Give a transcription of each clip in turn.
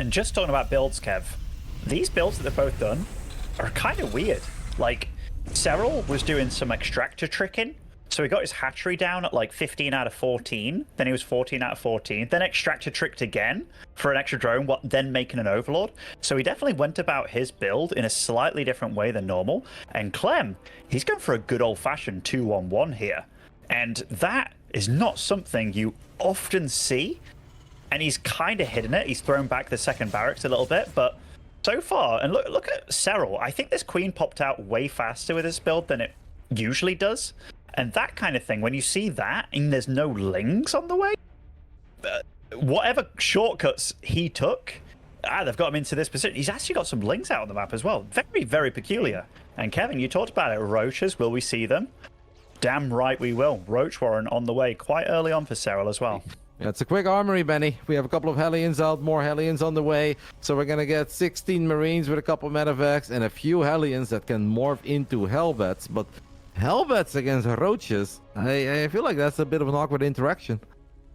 And just talking about builds, Kev, these builds that they've both done are kind of weird. Like, Serral was doing some extractor tricking, so he got his hatchery down at like 15 out of 14, then he was 14 out of 14, then extractor tricked again for an extra drone, then making an Overlord. So he definitely went about his build in a slightly different way than normal. And Clem, he's going for a good old-fashioned 2-1-1 here. And that is not something you often see. And he's kind of hidden it. He's thrown back the second barracks a little bit, but so far, and look at Serral. I think this queen popped out way faster with this build than it usually does. And that kind of thing, when you see that and there's no lings on the way, whatever shortcuts he took, they've got him into this position. He's actually got some lings out on the map as well. Very, very peculiar. And Kevin, you talked about it. Roaches, will we see them? Damn right we will. Roach Warren on the way quite early on for Serral as well. Yeah, it's a quick armory, Benny. We have a couple of Hellions out, more Hellions on the way. So we're going to get 16 Marines with a couple of medevacs and a few Hellions that can morph into Hellbats. But Hellbats against Roaches, I feel like that's a bit of an awkward interaction.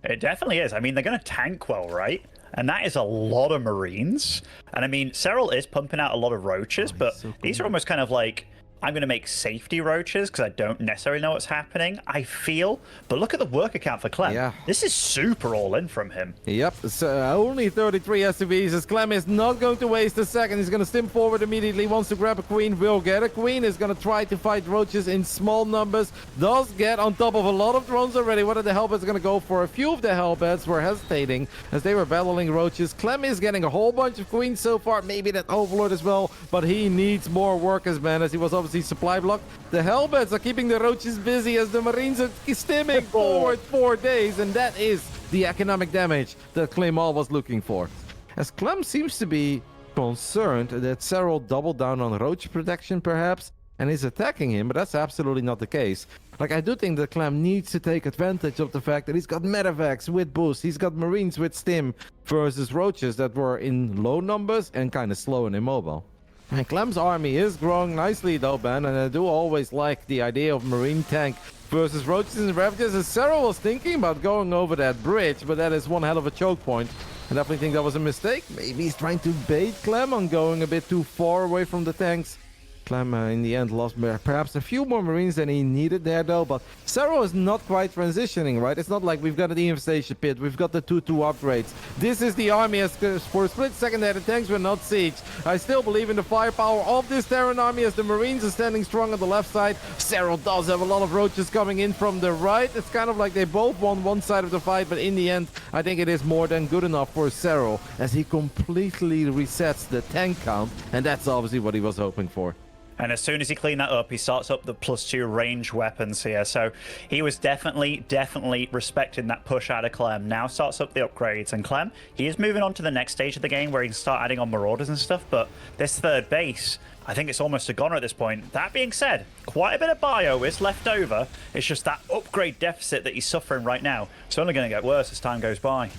It definitely is. I mean, they're going to tank well, right? And that is a lot of Marines. And I mean, Serral is pumping out a lot of Roaches, but so cool. These are almost kind of like, I'm going to make safety Roaches because I don't necessarily know what's happening, I feel. But look at the work account for Clem. Yeah. This is super all in from him. Yep, so only 33 SCVs as Clem is not going to waste a second. He's going to stim forward immediately, wants to grab a queen, will get a queen, is going to try to fight Roaches in small numbers, does get on top of a lot of drones already. What are the Hellbats going to go for? A few of the Hellbats were hesitating as they were battling Roaches. Clem is getting a whole bunch of queens so far, maybe that Overlord as well, but he needs more workers, man, as he was obviously supply blocked. The Hellbats are keeping the Roaches busy as the Marines are stimming forward 4 days, and that is the economic damage that Clem was looking for. As Clem seems to be concerned that Serral doubled down on Roach protection perhaps, and is attacking him, but that's absolutely not the case. Like, I do think that Clem needs to take advantage of the fact that he's got medevacs with boost, he's got Marines with stim versus Roaches that were in low numbers and kind of slow and immobile. And Clem's army is growing nicely though, Ben, and I do always like the idea of Marine tank versus Roaches and Ravages, as Serral was thinking about going over that bridge, but that is one hell of a choke point. I definitely think that was a mistake. Maybe he's trying to bait Clem on going a bit too far away from the tanks. Clem in the end lost perhaps a few more Marines than he needed there though, but Serral is not quite transitioning, right? It's not like we've got the infestation pit, we've got the 2-2 upgrades. This is the army, as for a split second there the tanks were not sieged. I still believe in the firepower of this Terran army as the Marines are standing strong on the left side. Serral does have a lot of Roaches coming in from the right. It's kind of like they both won one side of the fight, but in the end I think it is more than good enough for Serral as he completely resets the tank count, and that's obviously what he was hoping for. And as soon as he cleaned that up, he starts up the +2 range weapons here. So he was definitely respecting that push out of Clem. Now starts up the upgrades. And Clem, he is moving on to the next stage of the game where he can start adding on Marauders and stuff. But this third base, I think it's almost a goner at this point. That being said, quite a bit of bio is left over. It's just that upgrade deficit that he's suffering right now. It's only going to get worse as time goes by.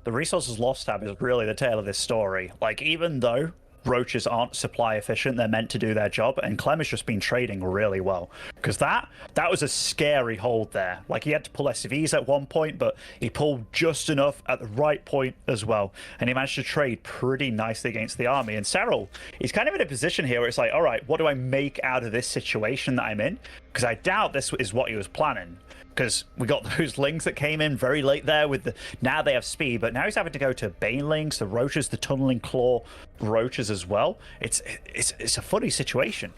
The resources lost tab is really the tale of this story. Like, even though Roaches aren't supply efficient, they're meant to do their job, and Clem has just been trading really well, because that was a scary hold there. Like, he had to pull SCVs at one point, but he pulled just enough at the right point as well, and he managed to trade pretty nicely against the army. And Serral, he's kind of in a position here where it's like, all right, what do I make out of this situation that I'm in? Because I doubt this is what he was planning, because we got those lings that came in very late there with the, now they have speed, but now he's having to go to banelings, the Roaches, the tunneling claw Roaches as well. It's a funny situation.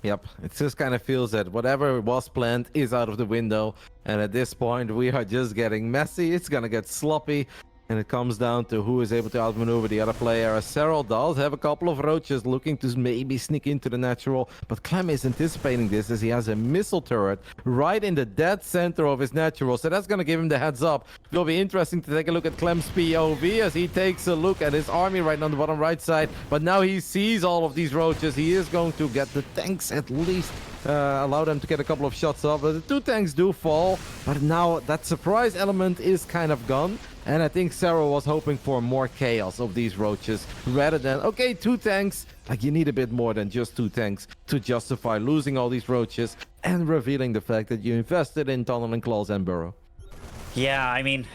Yep, it just kind of feels that whatever was planned is out of the window, and at this point we are just getting messy. It's gonna get sloppy, and it comes down to who is able to outmaneuver the other player. Serral does have a couple of Roaches looking to maybe sneak into the natural, but Clem is anticipating this as he has a missile turret right in the dead center of his natural, so that's going to give him the heads up. It will be interesting to take a look at Clem's POV as he takes a look at his army right on the bottom right side, but now he sees all of these Roaches. He is going to get the tanks at least, allow them to get a couple of shots off, but the 2 tanks do fall, but now that surprise element is kind of gone. And I think Serral was hoping for more chaos of these Roaches rather than, okay, 2 tanks. Like, you need a bit more than just 2 tanks to justify losing all these Roaches and revealing the fact that you invested in tunneling claws and burrow. Yeah, I mean,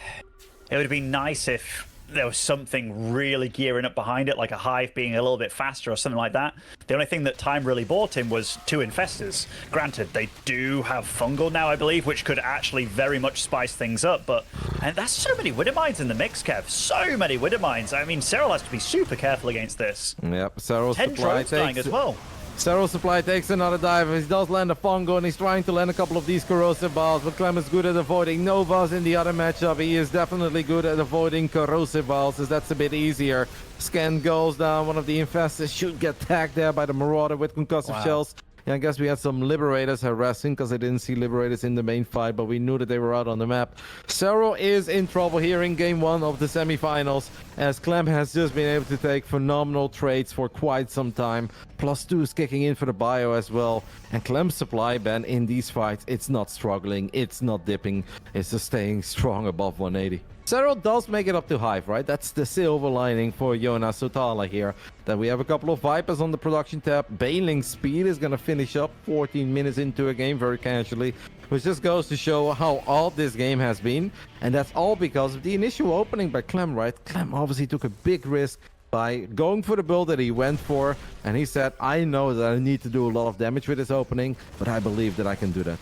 it would have been nice if there was something really gearing up behind it, like a hive being a little bit faster or something like that. The only thing that time really bought him was 2 infestors. Granted, they do have fungal now, I believe, which could actually very much spice things up, but and that's so many Widowmines in the mix, Kev. So many Widowmines. I mean, Serral has to be super careful against this. Yep, Serral's 10 supply drones dying as well. Serral supply takes another dive. He does land a fungo and he's trying to land a couple of these corrosive balls, but Clem is good at avoiding Novas in the other matchup. He is definitely good at avoiding corrosive balls, as that's a bit easier. Scan goes down. One of the infestors should get tagged there by the Marauder with concussive shells. Yeah, I guess we had some Liberators harassing because I didn't see Liberators in the main fight, but we knew that they were out on the map. Serral is in trouble here in game 1 of the semifinals, as Clem has just been able to take phenomenal trades for quite some time. +2 is kicking in for the bio as well. And Clem's supply ban in these fights, it's not struggling, it's not dipping, it's just staying strong above 180. Serral does make it up to Hive, right? That's the silver lining for Jonas Sotala here. Then we have a couple of Vipers on the production tab. Bailing speed is going to finish up 14 minutes into a game very casually, which just goes to show how odd this game has been. And that's all because of the initial opening by Clem, right? Clem obviously took a big risk by going for the build that he went for. And he said, I know that I need to do a lot of damage with this opening, but I believe that I can do that.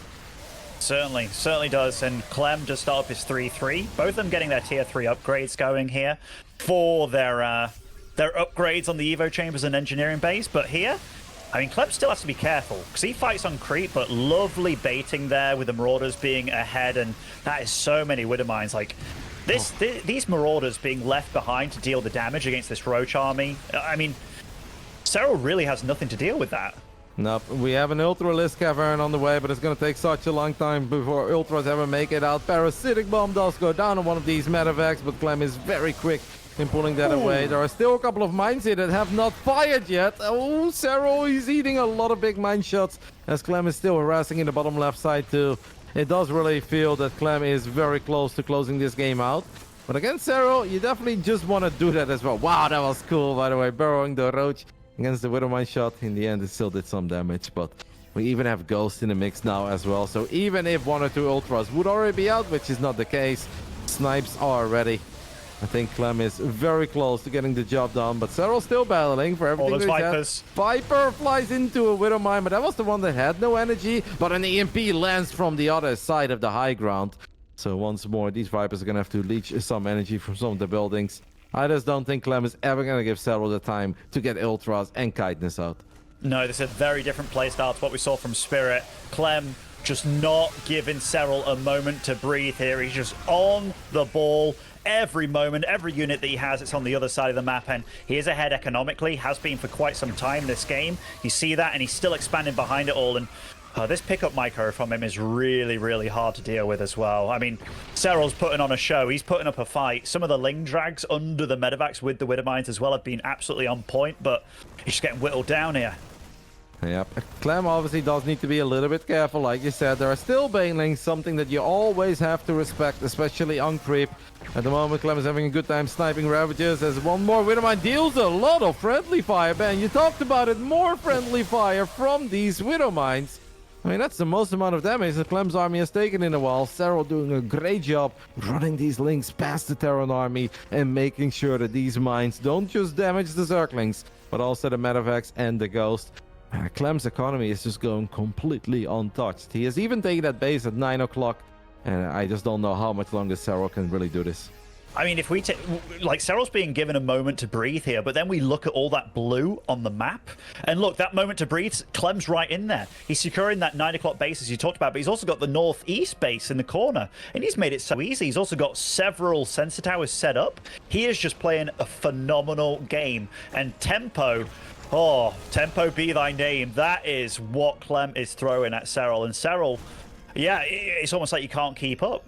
Certainly does. And Clem just start up his 3-3. Both of them getting their tier 3 upgrades going here for their upgrades on the Evo chambers and engineering base. But here, I mean, Clem still has to be careful because he fights on creep, but lovely baiting there with the Marauders being ahead, and that is so many Widowmines. Like these Marauders being left behind to deal the damage against this Roach army. I mean, Serral really has nothing to deal with that. Nope, we have an Ultralisk Cavern on the way, but it's going to take such a long time before Ultras ever make it out. Parasitic Bomb does go down on one of these Medivacs, but Clem is very quick in pulling that away. There are still a couple of mines here that have not fired yet. Oh, Serral, he's eating a lot of big mine shots, as Clem is still harassing in the bottom left side too. It does really feel that Clem is very close to closing this game out. But against Serral, you definitely just want to do that as well. Wow, that was cool, by the way, burrowing the Roach against the Widowmine shot. In the end, it still did some damage, but we even have Ghost in the mix now as well. So even if 1 or 2 Ultras would already be out, which is not the case, snipes are ready. I think Clem is very close to getting the job done, but Serral's still battling for everything. All those Vipers. Viper flies into a Widowmine, but that was the one that had no energy, but an EMP lands from the other side of the high ground. So once more, these Vipers are going to have to leech some energy from some of the buildings. I just don't think Clem is ever going to give Serral the time to get Ultras and Kindness out. No, this is a very different playstyle to what we saw from Spirit. Clem just not giving Serral a moment to breathe here. He's just on the ball every moment, every unit that he has, it's on the other side of the map, and he is ahead economically, has been for quite some time this game. You see that, and he's still expanding behind it all, and this pickup micro from him is really, really hard to deal with as well. I mean, Serral's putting on a show. He's putting up a fight. Some of the Ling drags under the Medivacs with the Widowmines as well have been absolutely on point, but he's just getting whittled down here. Yep. Clem obviously does need to be a little bit careful. Like you said, there are still banelings, something that you always have to respect, especially on creep. At the moment, Clem is having a good time sniping Ravages as one more Widowmine deals a lot of friendly fire. Ben, you talked about it, more friendly fire from these Widowmines. I mean, that's the most amount of damage that Clem's army has taken in a while. Serral doing a great job running these links past the Terran army and making sure that these mines don't just damage the Zerglings, but also the Medivacs and the Ghost. Clem's economy is just going completely untouched. He has even taken that base at 9 o'clock, and I just don't know how much longer Serral can really do this. I mean, if we take, like, Serral's being given a moment to breathe here, but then we look at all that blue on the map, and look, that moment to breathe, Clem's right in there. He's securing that 9 o'clock base, as you talked about, but he's also got the northeast base in the corner, and he's made it so easy. He's also got several sensor towers set up. He is just playing a phenomenal game, and tempo, oh, tempo be thy name. That is what Clem is throwing at Serral, and Serral, yeah, it's almost like you can't keep up.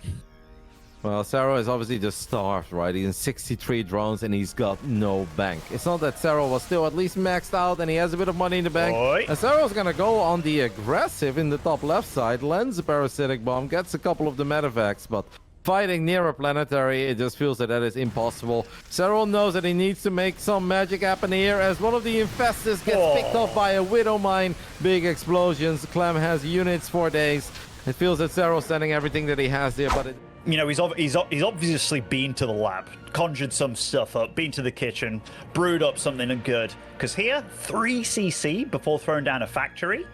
Well, Serral is obviously just starved, right? He's in 63 drones and he's got no bank. It's not that Serral was still at least maxed out and he has a bit of money in the bank. Oi. And Serral's gonna go on the aggressive in the top left side, lands a parasitic bomb, gets a couple of the Medivacs, but fighting near a planetary, it just feels that is impossible. Serral knows that he needs to make some magic happen here as one of the infestors gets picked off by a Widowmine. Big explosions. Clem has units for days. It feels that Serral's sending everything that he has there, but it... you know, he's obviously been to the lab, conjured some stuff up, been to the kitchen, brewed up something good. Because here, 3 CC before throwing down a factory,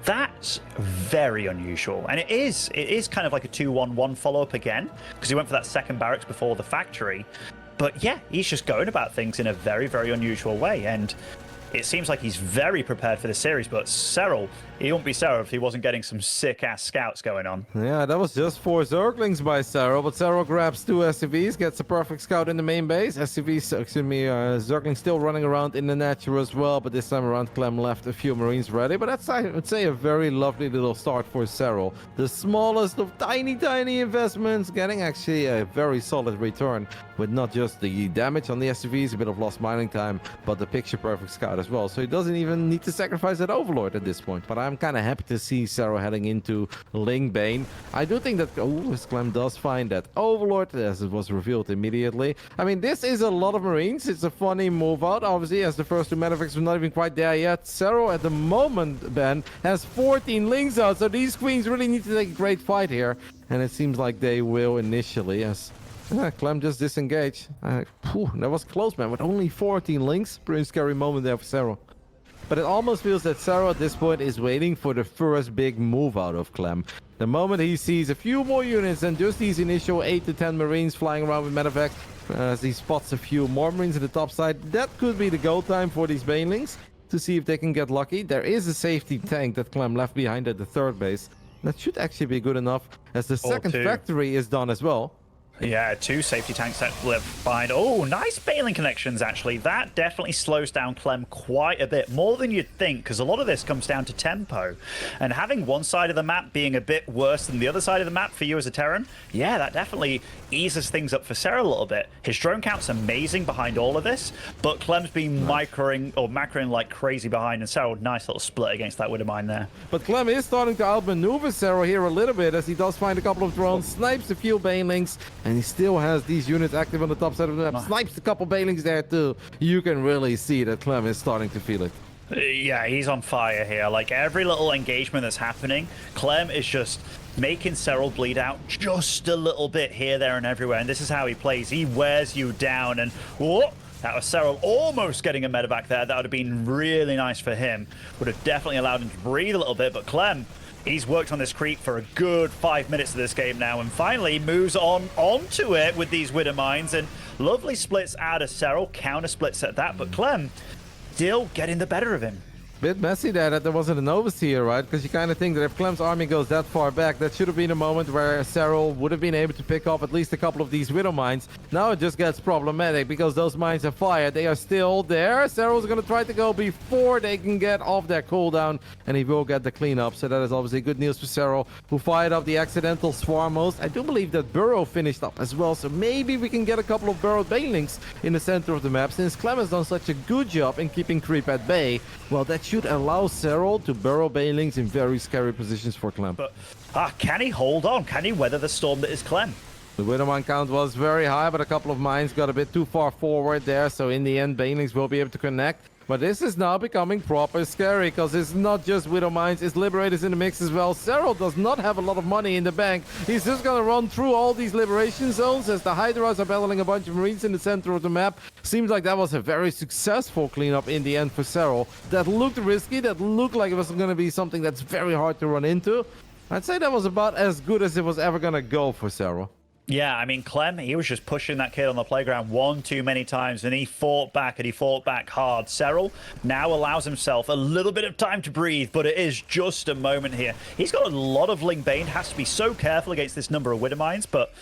that's very unusual. And it is kind of like a 2-1-1 follow-up again, because he went for that second barracks before the factory. But yeah, he's just going about things in a very, very unusual way. And it seems like he's very prepared for the series, but Serral, he wouldn't be Serral if he wasn't getting some sick-ass scouts going on. Yeah, that was just 4 Zerglings by Serral, but Serral grabs 2 SCVs, gets a perfect scout in the main base. SCVs, excuse me, Zerglings still running around in the natural as well, but this time around Clem left a few Marines ready. But that's, I would say, a very lovely little start for Serral. The smallest of tiny investments, getting actually a very solid return with not just the damage on the SCVs, a bit of lost mining time, but the picture-perfect scout as well. So he doesn't even need to sacrifice that Overlord at this point. But I'm kind of happy to see Serral heading into Lingbane. I do think that Clem does find that Overlord, as it was revealed immediately. I mean, this is a lot of Marines. It's a funny move out, obviously, as the first 2 Medivacs were not even quite there yet. Serral, at the moment, Ben, has 14 Lings out, so these Queens really need to take a great fight here. And it seems like they will initially, as Clem just disengaged. That was close, man, with only 14 Lings. Pretty scary moment there for Serral. But it almost feels that Serral at this point is waiting for the first big move out of Clem. The moment he sees a few more units than just these initial 8 to 10 Marines flying around with medevacs, as he spots a few more Marines at the top side, that could be the go time for these Banelings to see if they can get lucky. There is a safety tank that Clem left behind at the 3rd base. That should actually be good enough, as the second factory is done as well. Yeah, 2 safety tanks that left behind. Oh, nice bailing connections, actually. That definitely slows down Clem quite a bit, more than you'd think, because a lot of this comes down to tempo. And having one side of the map being a bit worse than the other side of the map for you as a Terran, yeah, that definitely eases things up for Serral a little bit. His drone count's amazing behind all of this, but Clem's been macroing like crazy behind, and Serral, nice little split against that Widowmine there. But Clem is starting to outmaneuver Serral here a little bit, as he does find a couple of drones, snipes a few Banelings, and he still has these units active on the top side of the map. Snipes a couple Banelings there too. You can really see that Clem is starting to feel it. Yeah, he's on fire here. Like, every little engagement that's happening, Clem is just making Serral bleed out just a little bit here, there, and everywhere. And this is how he plays. He wears you down. And whoa, that was Serral almost getting a medevac there. That would have been really nice for him. Would have definitely allowed him to breathe a little bit. But Clem, he's worked on this creep for a good 5 minutes of this game now, and finally moves onto it with these Widowmines, and lovely splits out of Serral, counter splits at that, but Clem still getting the better of him. Bit messy that there wasn't an overseer, right? Because you kind of think that if Clem's army goes that far back, that should have been a moment where Serral would have been able to pick off at least a couple of these Widow mines. Now it just gets problematic because those mines are fired. They are still there. Serral's going to try to go before they can get off their cooldown, and he will get the cleanup. So that is obviously good news for Serral, who fired up the accidental swarm host. I do believe that Burrow finished up as well, so maybe we can get a couple of Burrow Banelings in the center of the map. Since Clem has done such a good job in keeping creep at bay, well, that should allow Serral to burrow Banelings in very scary positions for Clem. But can he hold on? Can he weather the storm that is Clem? The Widowmine count was very high, but a couple of mines got a bit too far forward there, so in the end, Banelings will be able to connect. But this is now becoming proper scary, because it's not just Widow Mines, it's Liberators in the mix as well. Serral does not have a lot of money in the bank. He's just gonna run through all these Liberation zones as the Hydras are battling a bunch of Marines in the center of the map. Seems like that was a very successful cleanup in the end for Serral. That looked risky, that looked like it was gonna be something that's very hard to run into. I'd say that was about as good as it was ever gonna go for Serral. Yeah, I mean, Clem, he was just pushing that kid on the playground one too many times, and he fought back, and he fought back hard. Serral now allows himself a little bit of time to breathe, but it is just a moment here. He's got a lot of Ling Bane, has to be so careful against this number of Widowmines, but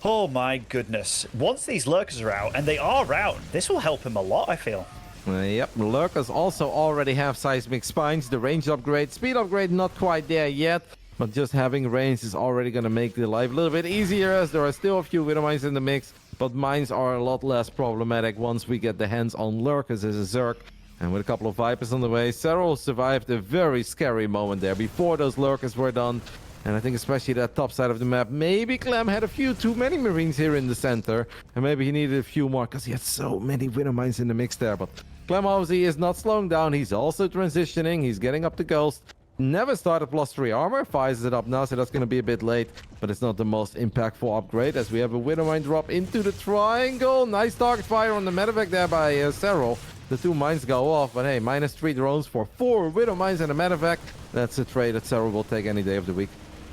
oh my goodness. Once these Lurkers are out, and they are out, this will help him a lot, I feel. Yep, Lurkers also already have seismic spines. The range upgrade, speed upgrade, not quite there yet. But just having range is already going to make the life a little bit easier, as there are still a few Widow Mines in the mix. But mines are a lot less problematic once we get the hands on Lurkers as a Zerg. And with a couple of Vipers on the way, Serral survived a very scary moment there before those Lurkers were done. And I think especially that top side of the map, maybe Clem had a few too many Marines here in the center. And maybe he needed a few more, because he had so many Widow Mines in the mix there. But Clem obviously is not slowing down. He's also transitioning. He's getting up the Ghost. never started +3 armor, fires it up now, so that's going to be a bit late, but it's not the most impactful upgrade as we have a Widowmine drop into the triangle. Nice target fire on the medevac there by Serral. The 2 mines go off, but hey, -3 drones for 4 Widowmines and a medevac. That's a trade that Serral will take any day of the week.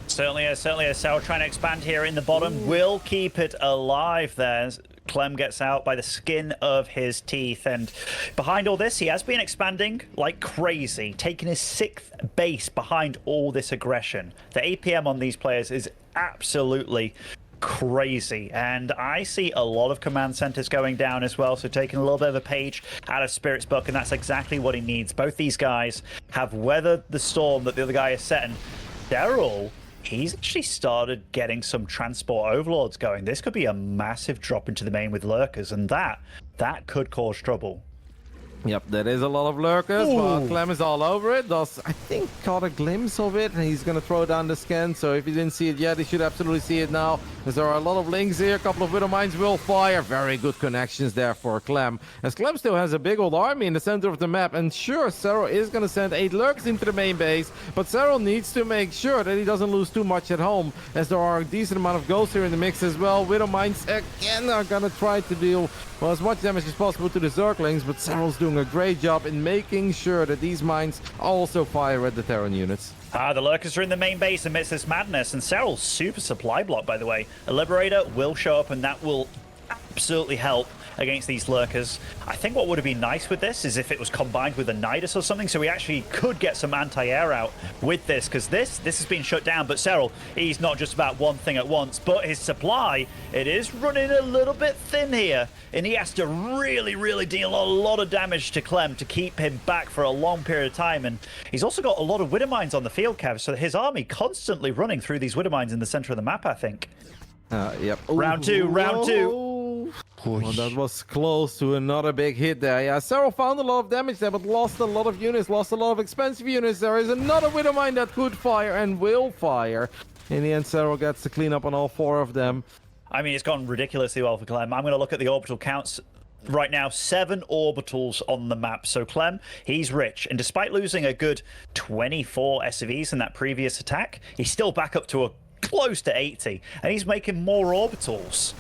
Certainly is Serral trying to expand here in the bottom. Will keep it alive there. Clem gets out by the skin of his teeth, and behind all this, he has been expanding like crazy, taking his 6th base behind all this aggression. The APM on these players is absolutely crazy, and I see a lot of command centers going down as well, so taking a little bit of a page out of Spirit's book, and that's exactly what he needs. Both these guys have weathered the storm that the other guy is setting. Serral, he's actually started getting some transport overlords going. This could be a massive drop into the main with lurkers, and that could cause trouble. Yep, there is a lot of lurkers, but Ooh. Clem is all over it. Does, I think, caught a glimpse of it, and he's going to throw down the scan. So if he didn't see it yet, he should absolutely see it now, as there are a lot of links here. A couple of Widowmines will fire. Very good connections there for Clem, as Clem still has a big old army in the center of the map. And sure, Serral is going to send 8 lurkers into the main base, but Serral needs to make sure that he doesn't lose too much at home, as there are a decent amount of ghosts here in the mix as well. Widowmines again are going to try to deal, well, as much damage as possible to the Zerglings, but Serral's doing a great job in making sure that these mines also fire at the Terran units. The lurkers are in the main base amidst this madness, and Serral's super supply block, by the way. A Liberator will show up, and that will absolutely help against these lurkers. I think what would have been nice with this is if it was combined with a Nidus or something, so we actually could get some anti-air out with this, because this has been shut down. But Serral, he's not just about one thing at once, but his supply, it is running a little bit thin here, and he has to really deal a lot of damage to Clem to keep him back for a long period of time. And he's also got a lot of Widowmines on the field, Kev, so his army constantly running through these Widowmines in the center of the map, I think. Yep. Round two. Well, that was close to another big hit there. Yeah, Serral found a lot of damage there, but lost a lot of units, lost a lot of expensive units. There is another Widowmine that could fire and will fire. In the end, Serral gets to clean up on all 4 of them. I mean, it's gone ridiculously well for Clem. I'm going to look at the orbital counts right now. 7 orbitals on the map. So Clem, he's rich. And despite losing a good 24 SCVs in that previous attack, he's still back up to a close to 80. And he's making more orbitals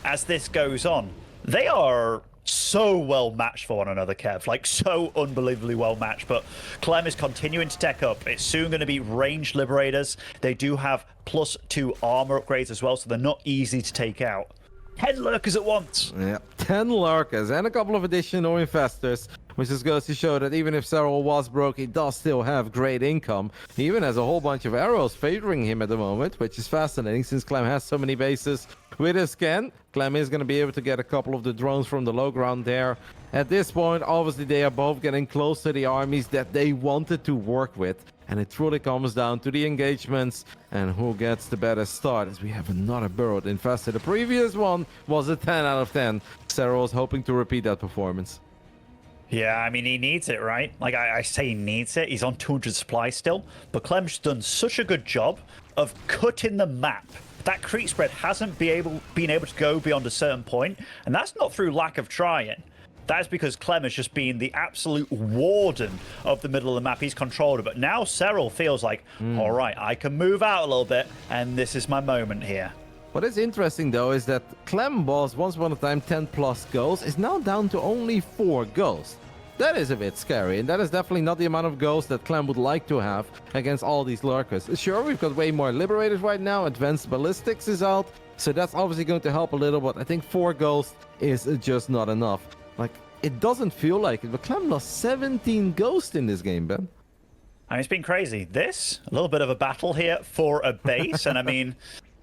as this goes on. They are so well matched for one another, Kev. Like, so unbelievably well matched. But Clem is continuing to tech up. It's soon going to be ranged Liberators. They do have +2 armor upgrades as well, so they're not easy to take out. 10 lurkers at once. Yeah, 10 lurkers and a couple of additional infestors, which just goes to show that even if Serral was broke, he does still have great income. He even has a whole bunch of arrows favoring him at the moment, which is fascinating since Clem has so many bases. With his scan, Clem is going to be able to get a couple of the drones from the low ground there. At this point, obviously, they are both getting close to the armies that they wanted to work with. And it truly comes down to the engagements and who gets the better start, as we have another burrowed infestor. The previous one was a 10 out of 10. Serral is hoping to repeat that performance. Yeah, I mean, he needs it, right? Like, I say he needs it. He's on 200 supply still. But Clem's done such a good job of cutting the map. That creep spread hasn't been able to go beyond a certain point, and that's not through lack of trying. That's because Clem has just been the absolute warden of the middle of the map. He's controlled it. But now Serral feels like, all right, I can move out a little bit, and this is my moment here. What is interesting, though, is that Clem was once upon a time 10+ ghosts, is now down to only 4 ghosts. That is a bit scary, and that is definitely not the amount of ghosts that Clem would like to have against all these lurkers. Sure, we've got way more Liberators right now. Advanced Ballistics is out, so that's obviously going to help a little, but I think 4 ghosts is just not enough. Like, it doesn't feel like it, but Clem lost 17 ghosts in this game, Ben. I mean, it's been crazy. This, a little bit of a battle here for a base, and I mean,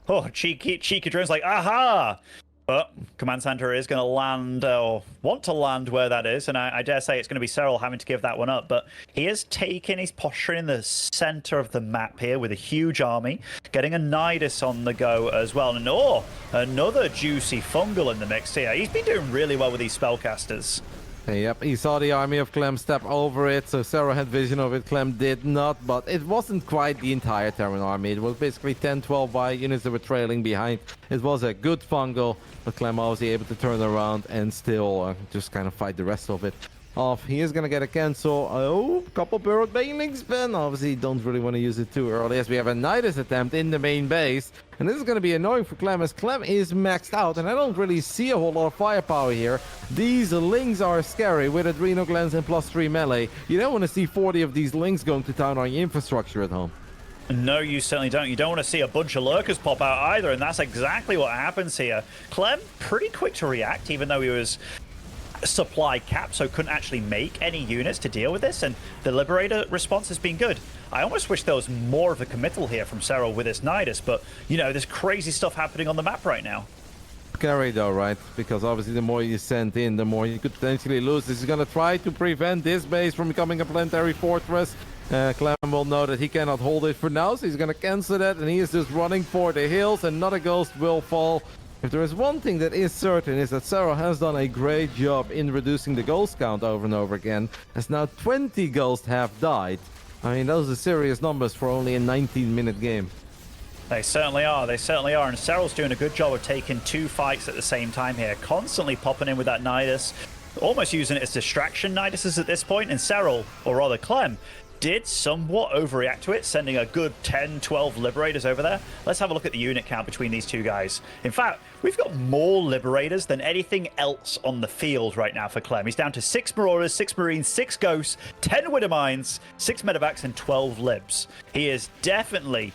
oh, cheeky drone's like, aha! But Command Center is going to land, or want to land where that is, and I dare say it's going to be Serral having to give that one up. But he is taking his posture in the center of the map here with a huge army, getting a Nidus on the go as well. And oh, another juicy fungal in the mix here. He's been doing really well with these spellcasters. Yep, he saw the army of Clem step over it, so Serral had vision of it, Clem did not, but it wasn't quite the entire Terran army. It was basically 10-12 by units that were trailing behind. It was a good fungal, but Clem obviously able to turn around and still just kind of fight the rest of it. off. He is going to get a cancel. Oh, couple burrowed banelings, Ben. Obviously, don't really want to use it too early as we have a Nidus attempt in the main base. And this is going to be annoying for Clem as Clem is maxed out. And I don't really see a whole lot of firepower here. These Lings are scary with Adrenal Glands and +3 melee. You don't want to see 40 of these Lings going to town on your infrastructure at home. No, you certainly don't. You don't want to see a bunch of lurkers pop out either, and that's exactly what happens here. Clem, pretty quick to react, even though he was supply capped, so couldn't actually make any units to deal with this, and the Liberator response has been good. I almost wish there was more of a committal here from Serral with this Nidus, but, you know, there's crazy stuff happening on the map right now. Scary though, right? Because obviously the more you send in, the more you could potentially lose. This is going to try to prevent this base from becoming a planetary fortress. Clem will know that he cannot hold it for now, so he's going to cancel that, and he is just running for the hills. Another ghost will fall. If there is one thing that is certain, is that Serral has done a great job in reducing the ghost count over and over again, as now 20 ghosts have died. I mean, those are serious numbers for only a 19-minute game. They certainly are, they certainly are, and Serral's doing a good job of taking two fights at the same time here, constantly popping in with that Nidus, almost using it as distraction Niduses at this point, and Serral, or rather Clem, did somewhat overreact to it, sending a good 10, 12 Liberators over there. Let's have a look at the unit count between these two guys. In fact, we've got more Liberators than anything else on the field right now for Clem. He's down to 6 Marauders, 6 Marines, 6 Ghosts, 10 Widowmines, 6 Medevacs, and 12 Libs. He is definitely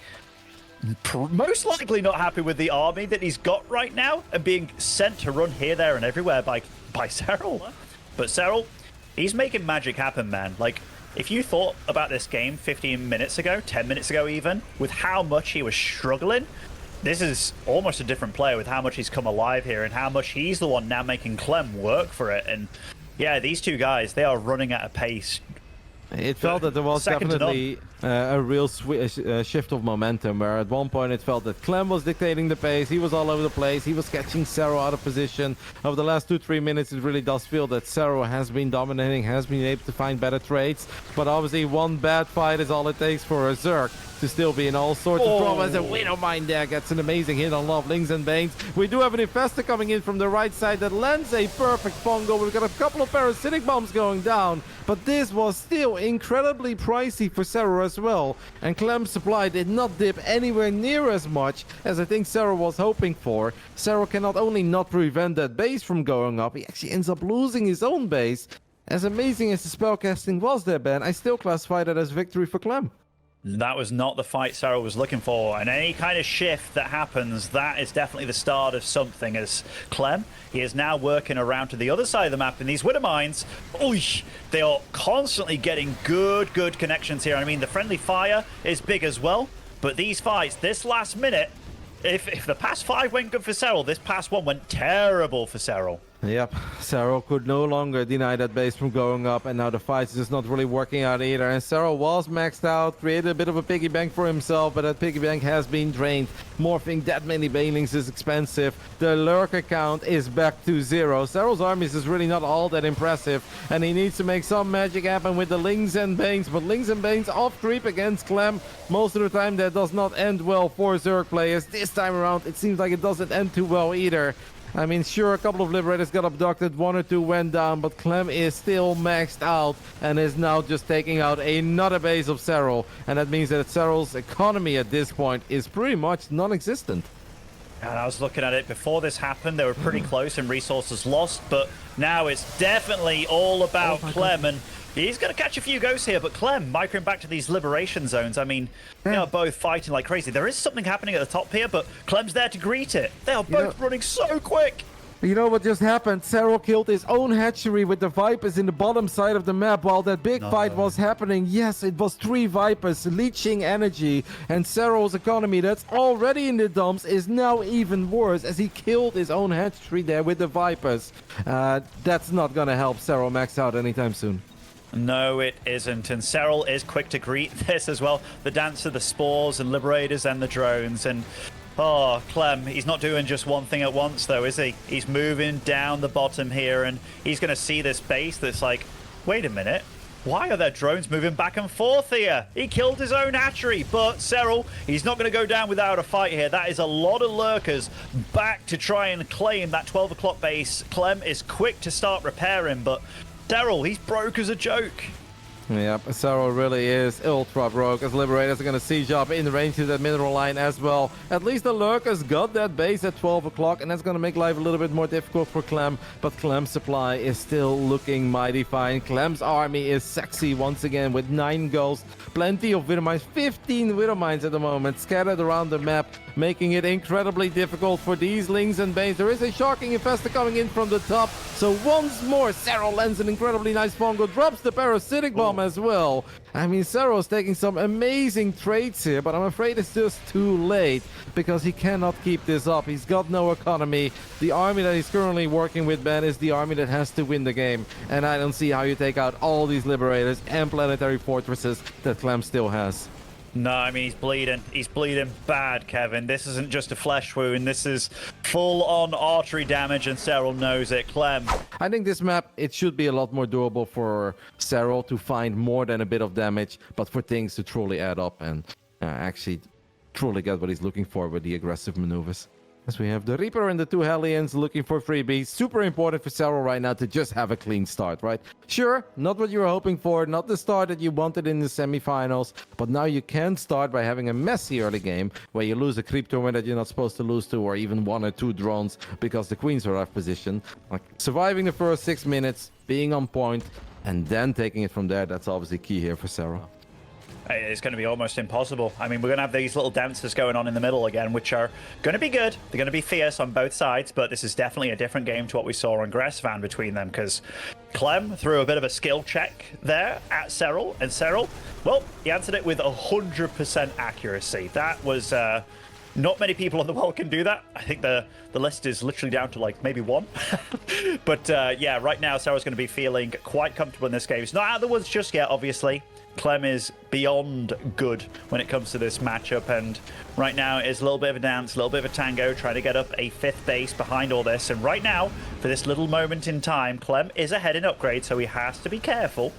most likely not happy with the army that he's got right now and being sent to run here, there, and everywhere by Serral. But Serral, he's making magic happen, man. Like, if you thought about this game 15 minutes ago, 10 minutes ago even, with how much he was struggling, this is almost a different player with how much he's come alive here and how much he's the one now making Clem work for it. And yeah, these two guys, they are running at a pace. It felt that there was definitely a real shift of momentum, where at one point it felt that Clem was dictating the pace, he was all over the place, he was catching Serral out of position. Over the last 2-3 minutes, it really does feel that Serral has been dominating, has been able to find better trades, but obviously one bad fight is all it takes for a Zerg to still be in all sorts of trouble. As a Widowmine there gets an amazing hit on Love Lings and Banes. We do have an Infestor coming in from the right side that lands a perfect Pongo. We've got a couple of Parasitic Bombs going down, but this was still incredibly pricey for Serral as well, and Clem's supply did not dip anywhere near as much as I think Serral was hoping for. Serral can not only not prevent that base from going up, he actually ends up losing his own base. As amazing as the spellcasting was there, Ben, I still classify that as victory for Clem. That was not the fight Serral was looking for, and any kind of shift that happens, that is definitely the start of something. As Clem, he is now working around to the other side of the map, and these Widowmines, they are constantly getting good connections here. I mean, the friendly fire is big as well, but these fights, this last minute, if the past 5 went good for Serral, this past one went terrible for Serral. Yep, Serral could no longer deny that base from going up, and now the fight is just not really working out either. And Serral was maxed out, created a bit of a piggy bank for himself, but that piggy bank has been drained. Morphing that many banelings is expensive. The lurker count is back to 0. Serral's armies is really not all that impressive, and he needs to make some magic happen with the Lings and Banes. But Lings and Banes off creep against Clem. Most of the time that does not end well for Zerg players. This time around it seems like it doesn't end too well either. I mean, sure, a couple of Liberators got abducted, 1 or 2 went down, but Clem is still maxed out and is now just taking out another base of Serral. And that means that Serral's economy at this point is pretty much non-existent. And I was looking at it before this happened, they were pretty close in resources lost, but now it's definitely all about Clem. And he's going to catch a few ghosts here, but Clem microing back to these liberation zones. I mean, they are both fighting like crazy. There is something happening at the top here, but Clem's there to greet it. They are both running so quick. You know what just happened? Serral killed his own hatchery with the Vipers in the bottom side of the map while that big fight was happening. Yes, it was 3 Vipers leeching energy, and Serral's economy that's already in the dumps is now even worse as he killed his own hatchery there with the Vipers. That's not gonna help Serral max out anytime soon. No, it isn't, and Serral is quick to greet this as well. The dance of the spores and liberators and the drones, and oh, Clem, he's not doing just one thing at once though, is he? He's moving down the bottom here, and he's going to see this base that's like, wait a minute, why are there drones moving back and forth here? He killed his own hatchery, but Serral, he's not going to go down without a fight here. That is a lot of lurkers back to try and claim that 12 o'clock base. Clem is quick to start repairing, but Serral, he's broke as a joke. Yep, Serral really is ultra broke, as Liberators are going to siege up in range to that mineral line as well. At least the Lurkers got that base at 12 o'clock, and that's going to make life a little bit more difficult for Clem. But Clem's supply is still looking mighty fine. Clem's army is sexy once again with 9 ghosts, plenty of Widow Mines, 15 Widow Mines at the moment, scattered around the map, making it incredibly difficult for these Lings and Banes. There is a Sharking Infestor coming in from the top, so once more Serral lands an incredibly nice Fungal, drops the Parasitic Bomb as well. I mean, Serral's taking some amazing trades here, but I'm afraid it's just too late because he cannot keep this up. He's got no economy. The army that he's currently working with, Ben, is the army that has to win the game, and I don't see how you take out all these Liberators and Planetary Fortresses that Clem still has. No, I mean, he's bleeding. He's bleeding bad, Kevin. This isn't just a flesh wound. This is full-on artery damage, and Serral knows it. Clem. I think this map, it should be a lot more durable for Serral to find more than a bit of damage, but for things to truly add up and actually truly get what he's looking for with the aggressive maneuvers. As we have the Reaper and the 2 Hellions looking for freebies. Super important for Serral right now to just have a clean start, right? Sure, not what you were hoping for, not the start that you wanted in the semifinals, but now you can start by having a messy early game where you lose a creep tournament that you're not supposed to lose to, or even 1 or 2 drones because the queens are out of position. Like surviving the first 6 minutes, being on point, and then taking it from there, that's obviously key here for Serral. It's going to be almost impossible. I mean, we're going to have these little dances going on in the middle again, which are going to be good. They're going to be fierce on both sides, but this is definitely a different game to what we saw on Gressvan between them, because Clem threw a bit of a skill check there at Serral, and Serral, well, he answered it with 100% accuracy. That was... not many people in the world can do that. I think the list is literally down to like maybe 1. But yeah, right now Serral's going to be feeling quite comfortable in this game. It's not out of the woods just yet, obviously. Clem is beyond good when it comes to this matchup, and right now it's a little bit of a dance, a little bit of a tango, trying to get up a 5th base behind all this. And right now, for this little moment in time, Clem is ahead in upgrade, so he has to be careful.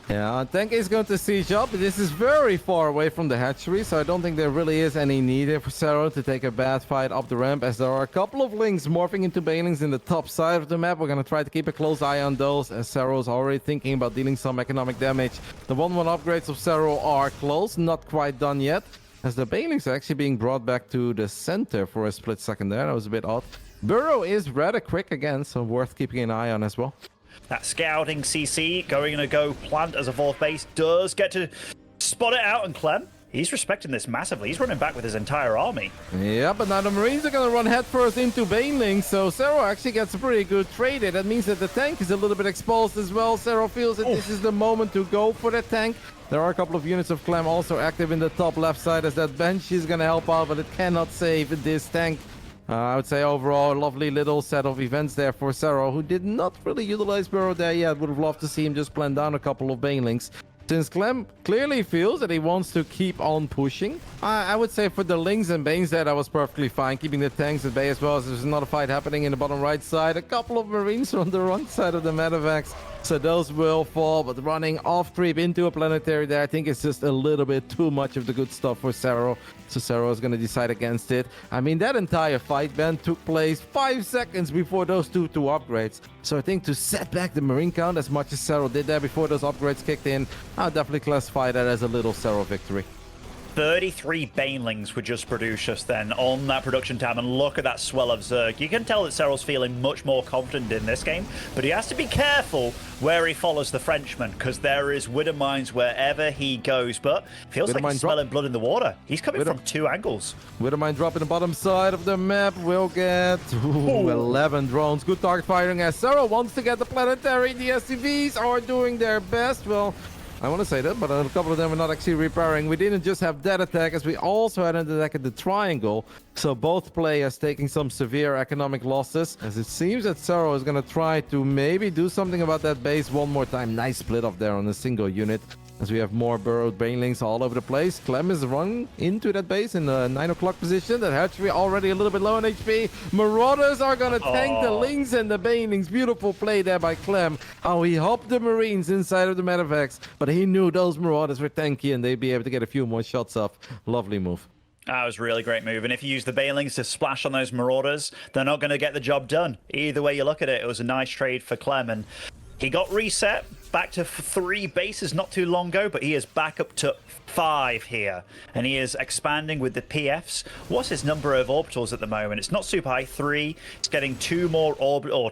Yeah, Tank is going to siege up. This is very far away from the hatchery, so I don't think there really is any need here for Serral to take a bad fight up the ramp, as there are a couple of Lings morphing into Banelings in the top side of the map. We're going to try to keep a close eye on those, as Serral is already thinking about dealing some economic damage. The 1-1 upgrades of Serral are close, not quite done yet, as the Banelings are actually being brought back to the center for a split second there. That was a bit odd. Burrow is rather quick again, so worth keeping an eye on as well. That scouting CC going to go plant as a 4th base, does get to spot it out, and Clem, he's respecting this massively. He's running back with his entire army. Yeah, but now the Marines are going to run headfirst into Banelings, so Serral actually gets a pretty good trade there. That means that the tank is a little bit exposed as well. Serral feels that this is the moment to go for the tank. There are a couple of units of Clem also active in the top left side, as that bench is going to help out, but it cannot save this tank. I would say overall, a lovely little set of events there for Serral, who did not really utilize Burrow there yet. Would have loved to see him just plant down a couple of Banelings. Since Clem clearly feels that he wants to keep on pushing, I would say for the Lings and Banes there, that was perfectly fine. Keeping the tanks at bay as well, as there's another fight happening in the bottom right side. A couple of Marines on the wrong side of the medevacs, so those will fall. But running off creep into a planetary there, I think it's just a little bit too much of the good stuff for Serral. So Serral is going to decide against it. I mean, that entire fight, Ben, took place 5 seconds before those two upgrades. So I think to set back the Marine count as much as Serral did there before those upgrades kicked in, I'll definitely classify that as a little Serral victory. 33 Banelings were just produced just then on that production tab, and look at that swell of Zerg. You can tell that Serral's feeling much more confident in this game, but he has to be careful where he follows the Frenchman, because there is Widow Mines wherever he goes, but feels like he's smelling blood in the water. He's coming from 2 angles. Widow Mine drop in the bottom side of the map. We'll get 11 drones. Good target firing as Serral wants to get the planetary. The SCVs are doing their best. Well, I want to say that, but a couple of them are not actually repairing. We didn't just have that attack, as we also had an attack at the triangle. So both players taking some severe economic losses, as it seems that Serral is going to try to maybe do something about that base one more time. Nice split off there on a single unit, as we have more burrowed Banelings all over the place. Clem is running into that base in the 9 o'clock position. That hatchery already a little bit low on HP. Marauders are going to tank the Lings and the Banelings. Beautiful play there by Clem. How he hopped the Marines inside of the medevacs, but he knew those Marauders were tanky and they'd be able to get a few more shots off. Lovely move. That was a really great move. And if you use the Banelings to splash on those Marauders, they're not going to get the job done. Either way you look at it, it was a nice trade for Clem. And He got reset back to 3 bases not too long ago, but he is back up to 5 here, and he is expanding with the PFs. What's his number of orbitals at the moment? It's not super high, 3. It's getting 2 more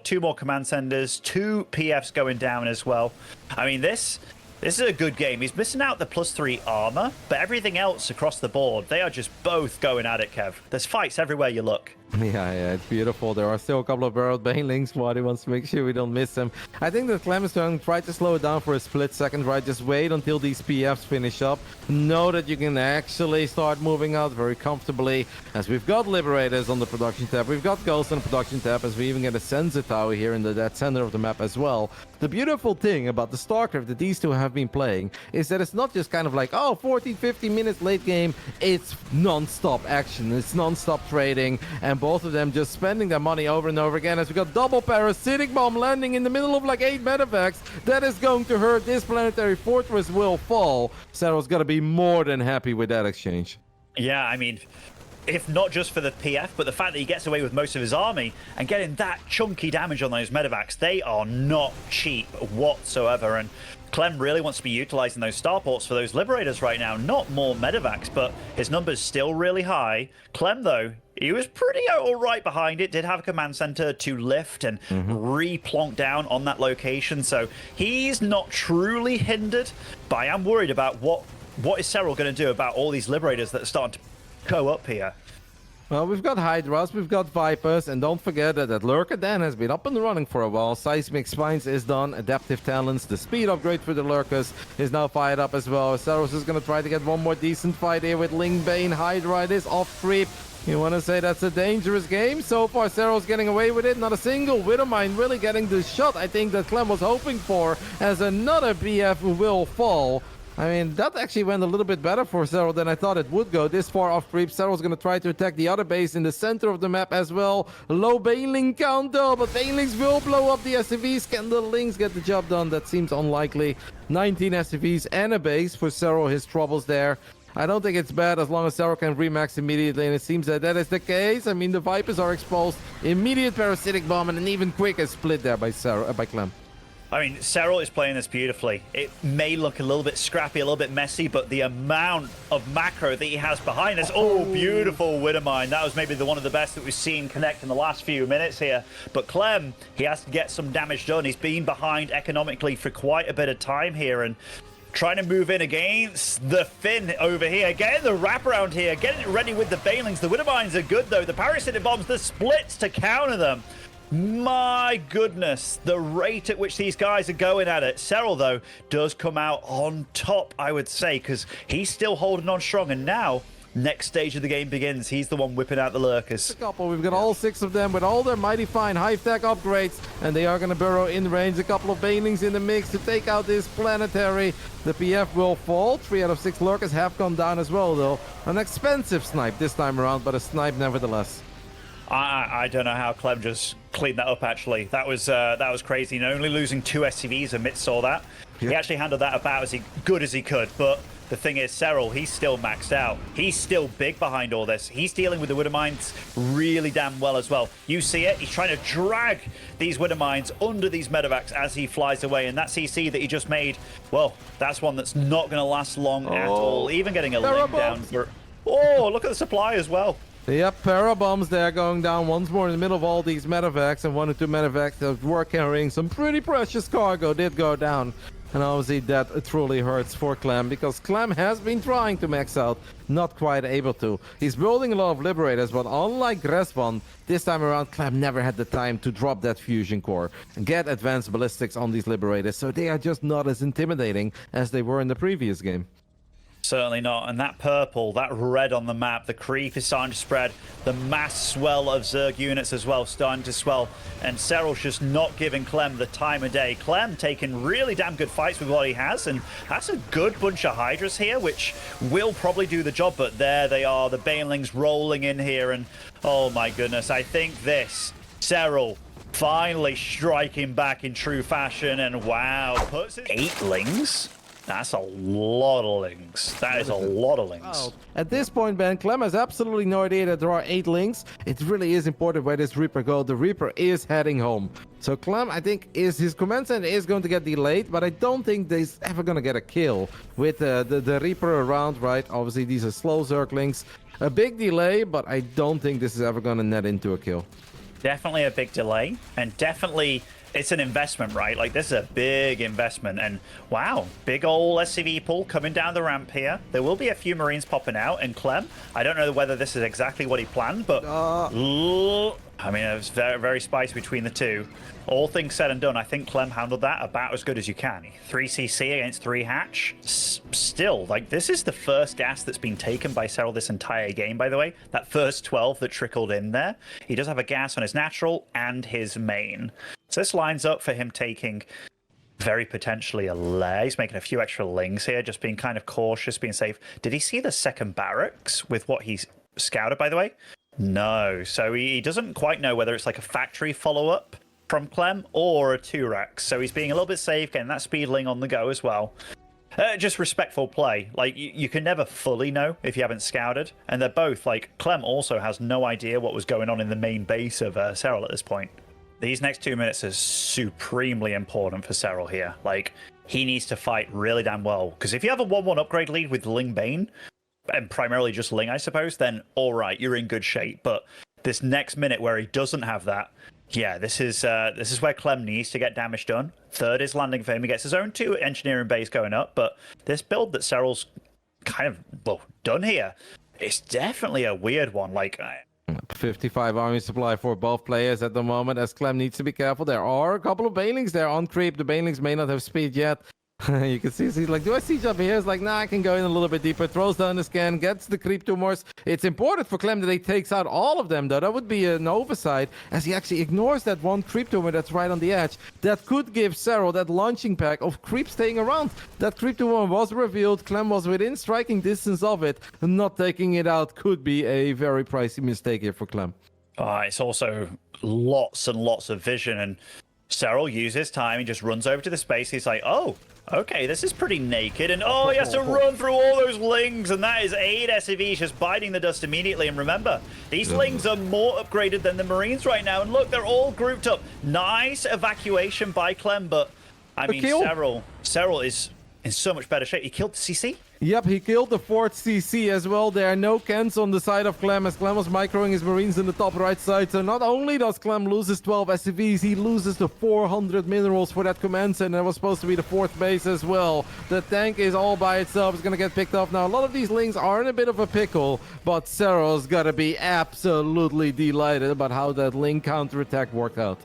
two more command senders, 2 PFs going down as well. I mean, this is a good game. He's missing out the +3 armor, but everything else across the board, they are just both going at it, Kev. There's fights everywhere you look. Yeah, it's beautiful. There are still a couple of burrowed banelings. Wadi wants to make sure we don't miss them. I think that Clem is going to try to slow it down for a split second, right? Just wait until these PFs finish up. Know that you can actually start moving out very comfortably, as we've got Liberators on the production tab. We've got Ghosts on the production tab, as we even get a sensor tower here in the dead center of the map as well. The beautiful thing about the Starcraft that these two have been playing is that it's not just kind of like, oh, 14, 15 minutes late game. It's non-stop action. It's non-stop trading, and both of them just spending their money over and over again, as we got double parasitic bomb landing in the middle of like 8 medevacs. That is going to hurt. This planetary fortress will fall. Serral's got to be more than happy with that exchange. Yeah, I mean, if not just for the PF, but the fact that he gets away with most of his army and getting that chunky damage on those medevacs, they are not cheap whatsoever. And Clem really wants to be utilizing those starports for those Liberators right now. Not more medevacs, but his number's still really high. Clem, though, he was pretty all right behind it. Did have a command center to lift and re-plonk down on that location. So he's not truly hindered, but I am worried about what is Serral going to do about all these Liberators that are starting to go up here. Well, we've got Hydras, we've got Vipers, and don't forget that Lurker Dan has been up and running for a while. Seismic Spines is done, Adaptive Talents, the speed upgrade for the Lurkers is now fired up as well. Saros is going to try to get one more decent fight here with Lingbane. Hydra it is off creep. You want to say that's a dangerous game? So far, Serral's getting away with it. Not a single Widowmine really getting the shot I think that Clem was hoping for, as another BF will fall. I mean, that actually went a little bit better for Serral than I thought it would go. This far off creep, Serral's going to try to attack the other base in the center of the map as well. Low Baneling count though, but Banelings will blow up the SCVs. Can the Lings get the job done? That seems unlikely. 19 SCVs and a base for Serral, his troubles there. I don't think it's bad as long as Serral can remax immediately, and it seems that that is the case. I mean, the Vipers are exposed. Immediate parasitic bomb and an even quicker split there by Clem. I mean, Serral is playing this beautifully. It may look a little bit scrappy, a little bit messy, but the amount of macro that he has behind us, oh, beautiful Widowmine. That was maybe one of the best that we've seen connect in the last few minutes here. But Clem, he has to get some damage done. He's been behind economically for quite a bit of time here, and trying to move in against the Finn over here, getting the wraparound here, getting it ready with the Banelings. The Widowmines are good, though. The parasitic bombs, the splits to counter them. My goodness, the rate at which these guys are going at it. Serral, though, does come out on top, I would say, because he's still holding on strong. And now, next stage of the game begins. He's the one whipping out the Lurkers. A couple. We've got all 6 of them with all their mighty fine high-tech upgrades, and they are going to burrow in range. A couple of Banelings in the mix to take out this planetary. The PF will fall. 3 out of 6 Lurkers have gone down as well, though. An expensive snipe this time around, but a snipe nevertheless. I don't know how Clem just cleaned that up, actually. That was crazy. And only losing 2 SCVs amidst all that. Yeah. He actually handled that about as good as he could. But the thing is, Serral, he's still maxed out. He's still big behind all this. He's dealing with the Widowmines really damn well as well. You see it. He's trying to drag these Widowmines under these medevacs as he flies away. And that CC that he just made, well, that's one that's not going to last long at all. Even getting a link down for... Oh, look at the supply as well. Yep, Parabombs there going down once more in the middle of all these medevacs, and 1 or 2 medevacs that were carrying some pretty precious cargo did go down. And obviously that truly hurts for Clem, because Clem has been trying to max out, not quite able to. He's building a lot of Liberators, but unlike Gresbon, this time around Clem never had the time to drop that fusion core and get advanced ballistics on these Liberators, so they are just not as intimidating as they were in the previous game. Certainly not. And that purple, that red on the map, the creep is starting to spread. The mass swell of Zerg units as well starting to swell. And Serral's just not giving Clem the time of day. Clem taking really damn good fights with what he has. And that's a good bunch of Hydras here, which will probably do the job. But there they are, the Banelings rolling in here. And oh my goodness, I think this, Serral finally striking back in true fashion. And wow, puts it 8 Lings. That's a lot of links. That is a lot of links. Oh. At this point, Ben, Clem has absolutely no idea that there are 8 links. It really is important where this Reaper goes. The Reaper is heading home. So Clem, I think, his command center is going to get delayed, but I don't think he's ever going to get a kill with the Reaper around, right? Obviously, these are slow Zerglings. A big delay, but I don't think this is ever going to net into a kill. Definitely a big delay, and definitely it's an investment, right? Like, this is a big investment, and wow, big ol' SCV pull coming down the ramp here. There will be a few Marines popping out, and Clem, I don't know whether this is exactly what he planned, but I mean, it was very, very spicy between the two. All things said and done, I think Clem handled that about as good as you can. 3cc against 3 hatch. Still, like, this is the first gas that's been taken by Serral this entire game, by the way. That first 12 that trickled in there. He does have a gas on his natural and his main. So this lines up for him taking very potentially a lair. He's making a few extra lings here, just being kind of cautious, being safe. Did he see the second barracks with what he's scouted, by the way? No. So he doesn't quite know whether it's like a factory follow-up from Clem or a 2-rack. So he's being a little bit safe, getting that speedling on the go as well. Just respectful play. Like, you can never fully know if you haven't scouted. And they're both, like, Clem also has no idea what was going on in the main base of Serral at this point. These next 2 minutes are supremely important for Serral here. Like, he needs to fight really damn well. Because if you have a 1-1 upgrade lead with Ling Bane, and primarily just Ling, I suppose, then all right, you're in good shape. But this next minute where he doesn't have that, yeah, this is where Clem needs to get damage done. Third is landing for him. He gets his own 2 engineering base going up, but this build that Serral's kind of, well, done here, it's definitely a weird one. Like, 55 army supply for both players at the moment, as Clem needs to be careful. There are a couple of Banelings there on creep. The Banelings may not have speed yet. You can see, he's like, do I siege up here? It's like, nah, I can go in a little bit deeper. Throws down the scan, gets the creep tumors. It's important for Clem that he takes out all of them, though. That would be an oversight, as he actually ignores that one creep tumor that's right on the edge. That could give Serral that launching pack of creep staying around. That creep tumor was revealed. Clem was within striking distance of it. Not taking it out could be a very pricey mistake here for Clem. It's also lots and lots of vision, and Serral uses time. He just runs over to the space. He's like, oh, okay, this is pretty naked. And oh, he has to run through all those lings. And that is 8 SCVs just biting the dust immediately. And remember, these lings are more upgraded than the Marines right now. And look, they're all grouped up. Nice evacuation by Clem. But, I mean, Serral is in so much better shape. He killed the CC? Yep, he killed the 4th CC as well. There are no cans on the side of Clem, as Clem was microing his Marines in the top right side. So not only does Clem lose his 12 SCVs, he loses the 400 minerals for that command center. That was supposed to be the 4th base as well. The tank is all by itself. It's going to get picked off. Now, a lot of these lings are in a bit of a pickle, but Serral's got to be absolutely delighted about how that ling counterattack worked out.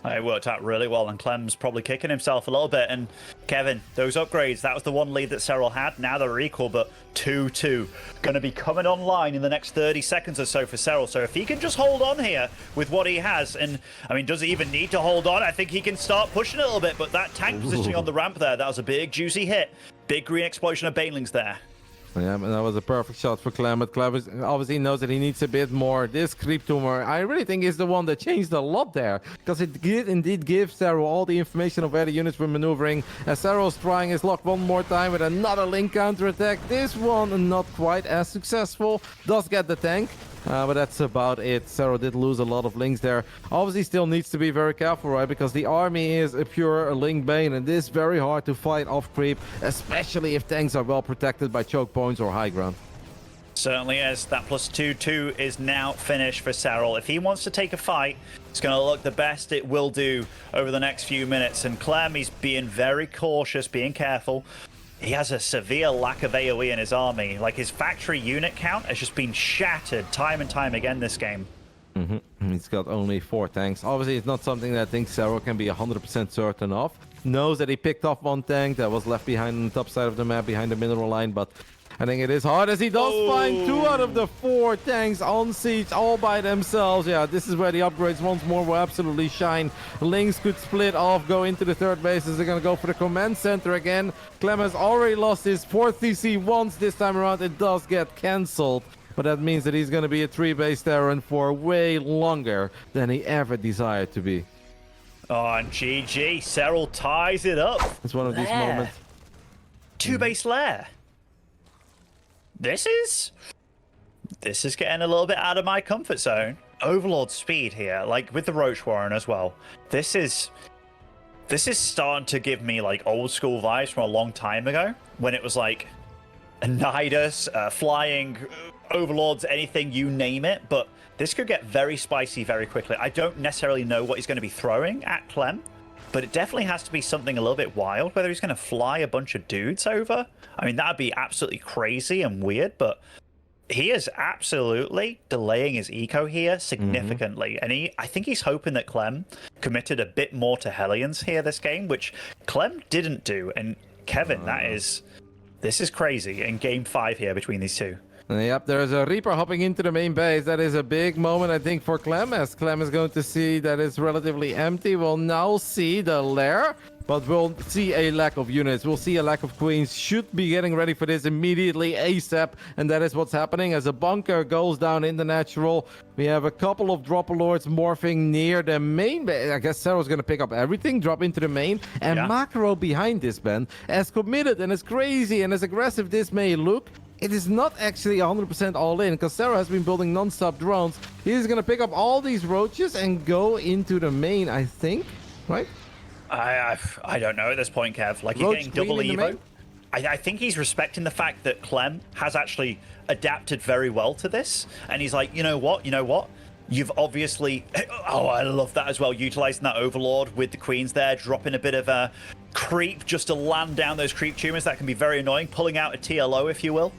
It worked out really well, and Clem's probably kicking himself a little bit. And Kevin, those upgrades, that was the one lead that Serral had. Now they're equal, but 2-2. Going to be coming online in the next 30 seconds or so for Serral. So if he can just hold on here with what he has, and I mean, does he even need to hold on? I think he can start pushing a little bit, but that tank positioning on the ramp there, that was a big, juicy hit. Big green explosion of Banelings there. Yeah, and that was a perfect shot for Clem. But Clem obviously knows that he needs a bit more. This creep tumor, I really think, is the one that changed a lot there, because it did indeed give Serral all the information of where the units were maneuvering. As Serral's trying his luck one more time with another link counterattack. This one not quite as successful. Does get the tank. But that's about it. Serral did lose a lot of links there. Obviously still needs to be very careful, right? Because the army is a pure link bane, and it is very hard to fight off creep, especially if tanks are well protected by choke points or high ground. Certainly is. That +2-2 is now finished for Serral. If he wants to take a fight, it's going to look the best it will do over the next few minutes. And Clem, he's being very cautious, being careful. He has a severe lack of AoE in his army. Like, his factory unit count has just been shattered time and time again this game. He's got only 4 tanks. Obviously, it's not something that I think Serral can be 100% certain of. Knows that he picked off 1 tank that was left behind on the top side of the map, behind the mineral line, but I think it is hard, as he does find 2 out of the 4 tanks on siege all by themselves. Yeah, this is where the upgrades once more will absolutely shine. Lings could split off, go into the 3rd base, as they're going to go for the command center again. Clem has already lost his 4th TC once this time around. It does get cancelled, but that means that he's going to be a 3-base Terran for way longer than he ever desired to be. Oh, and GG, Serral ties it up. It's one of these moments. 2 base lair. This is getting a little bit out of my comfort zone. Overlord speed here, like with the Roach Warren as well. This is starting to give me like old school vibes from a long time ago when it was like a Nidus, flying Overlords, anything, you name it. But this could get very spicy very quickly. I don't necessarily know what he's going to be throwing at Clem, but it definitely has to be something a little bit wild. Whether he's going to fly a bunch of dudes over, I mean, that'd be absolutely crazy and weird, but he is absolutely delaying his eco here significantly. And I think he's hoping that Clem committed a bit more to Hellions here this game, which Clem didn't do. And Kevin, this is crazy in game 5 here between these two. Yep, there's a Reaper hopping into the main base. That is a big moment, I think, for Clem, as Clem is going to see that it's relatively empty. We'll now see the lair, but we'll see a lack of units. We'll see a lack of queens. Should be getting ready for this immediately ASAP, and that is what's happening as a bunker goes down in the natural. We have a couple of Dropper Lords morphing near the main base. I guess Serral's going to pick up everything, drop into the main, and Macro behind this, Ben. As committed and as crazy and as aggressive this may look, it is not actually 100% all in, because Serral has been building non-stop drones. He's going to pick up all these roaches and go into the main, I think, right? I don't know at this point, Kev. Like, he's getting double Evo. I think he's respecting the fact that Clem has actually adapted very well to this. And he's like, you know what? You've obviously... Oh, I love that as well. Utilizing that Overlord with the queens there, dropping a bit of a creep just to land down those creep tumors. That can be very annoying. Pulling out a TLO, if you will.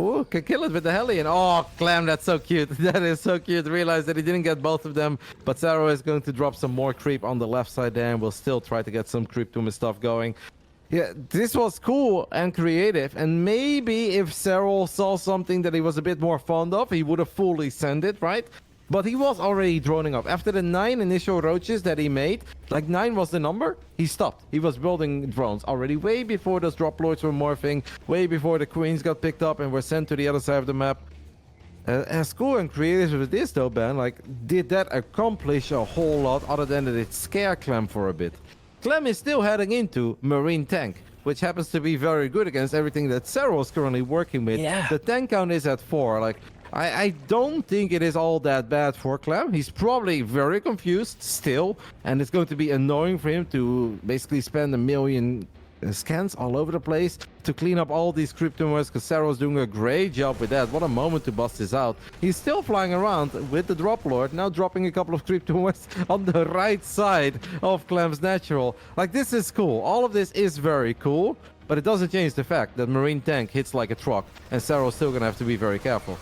Oh, can kill it with the Hellion. Oh, Clem, that's so cute. That is so cute. Realize that he didn't get both of them, but Serral is going to drop some more creep on the left side there, and we'll still try to get some creep tumor stuff going. Yeah, this was cool and creative, and maybe if Serral saw something that he was a bit more fond of, he would have fully sent it, right? But he was already droning up. After the 9 initial roaches that he made, like 9 was the number, he stopped. He was building drones already way before those drop lords were morphing, way before the queens got picked up and were sent to the other side of the map. As cool and creative with this though, Ben, like, did that accomplish a whole lot other than that it scared Clem for a bit? Clem is still heading into Marine Tank, which happens to be very good against everything that Serral is currently working with. Yeah. The tank count is at 4. Like, I don't think it is all that bad for Clem. He's probably very confused still, and it's going to be annoying for him to basically spend 1 million scans all over the place to clean up all these cryptomers, because Serral's doing a great job with that. What a moment to bust this out. He's still flying around with the Drop Lord, now dropping a couple of cryptomers on the right side of Clem's natural. Like, this is cool. All of this is very cool, but it doesn't change the fact that Marine Tank hits like a truck, and Serral's still gonna have to be very careful.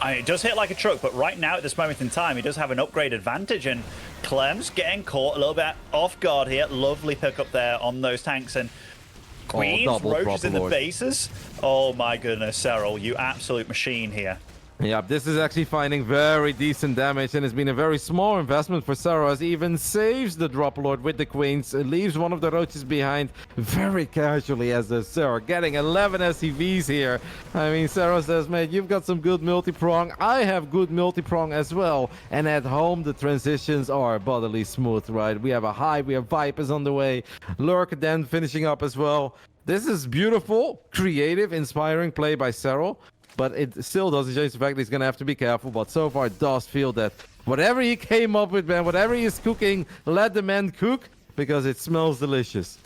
It does hit like a truck, but right now, at this moment in time, he does have an upgrade advantage, and Clem's getting caught a little bit off guard here. Lovely pickup there on those tanks, and queens, roaches in the bases. Oh my goodness, Serral, you absolute machine here. Yeah, this is actually finding very decent damage, and it's been a very small investment for Serral, as he even saves the Drop Lord with the queens, leaves one of the roaches behind very casually as the Serral, getting 11 SCVs here. I mean, Serral says, mate, you've got some good multi-prong. I have good multi-prong as well. And at home, the transitions are bodily smooth, right? We have a hive, we have Vipers on the way, Lurk then finishing up as well. This is beautiful, creative, inspiring play by Serral. But it still doesn't change the fact that he's going to have to be careful. But so far, it does feel that whatever he came up with, man, whatever he is cooking, let the man cook, because it smells delicious.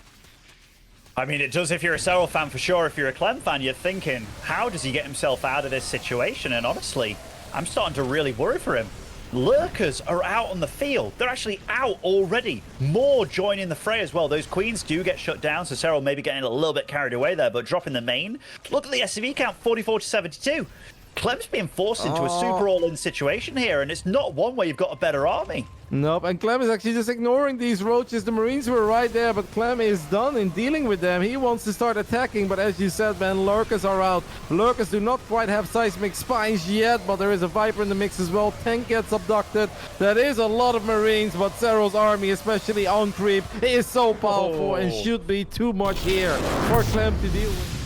I mean, it does if you're a Serral fan for sure. If you're a Clem fan, you're thinking, how does he get himself out of this situation? And honestly, I'm starting to really worry for him. Lurkers are out on the field. They're actually out already. More joining the fray as well. Those queens do get shut down, so Serral maybe getting a little bit carried away there, but dropping the main. Look at the SCV count, 44 to 72. Clem's being forced into a super all-in situation here, and it's not one where you've got a better army. Nope, and Clem is actually just ignoring these roaches. The Marines were right there, but Clem is done in dealing with them. He wants to start attacking, but as you said, man, Lurkers are out. Lurkers do not quite have seismic spines yet, but there is a Viper in the mix as well. Tank gets abducted. That is a lot of Marines, but Serral's army, especially on creep, is so powerful and should be too much here for Clem to deal with.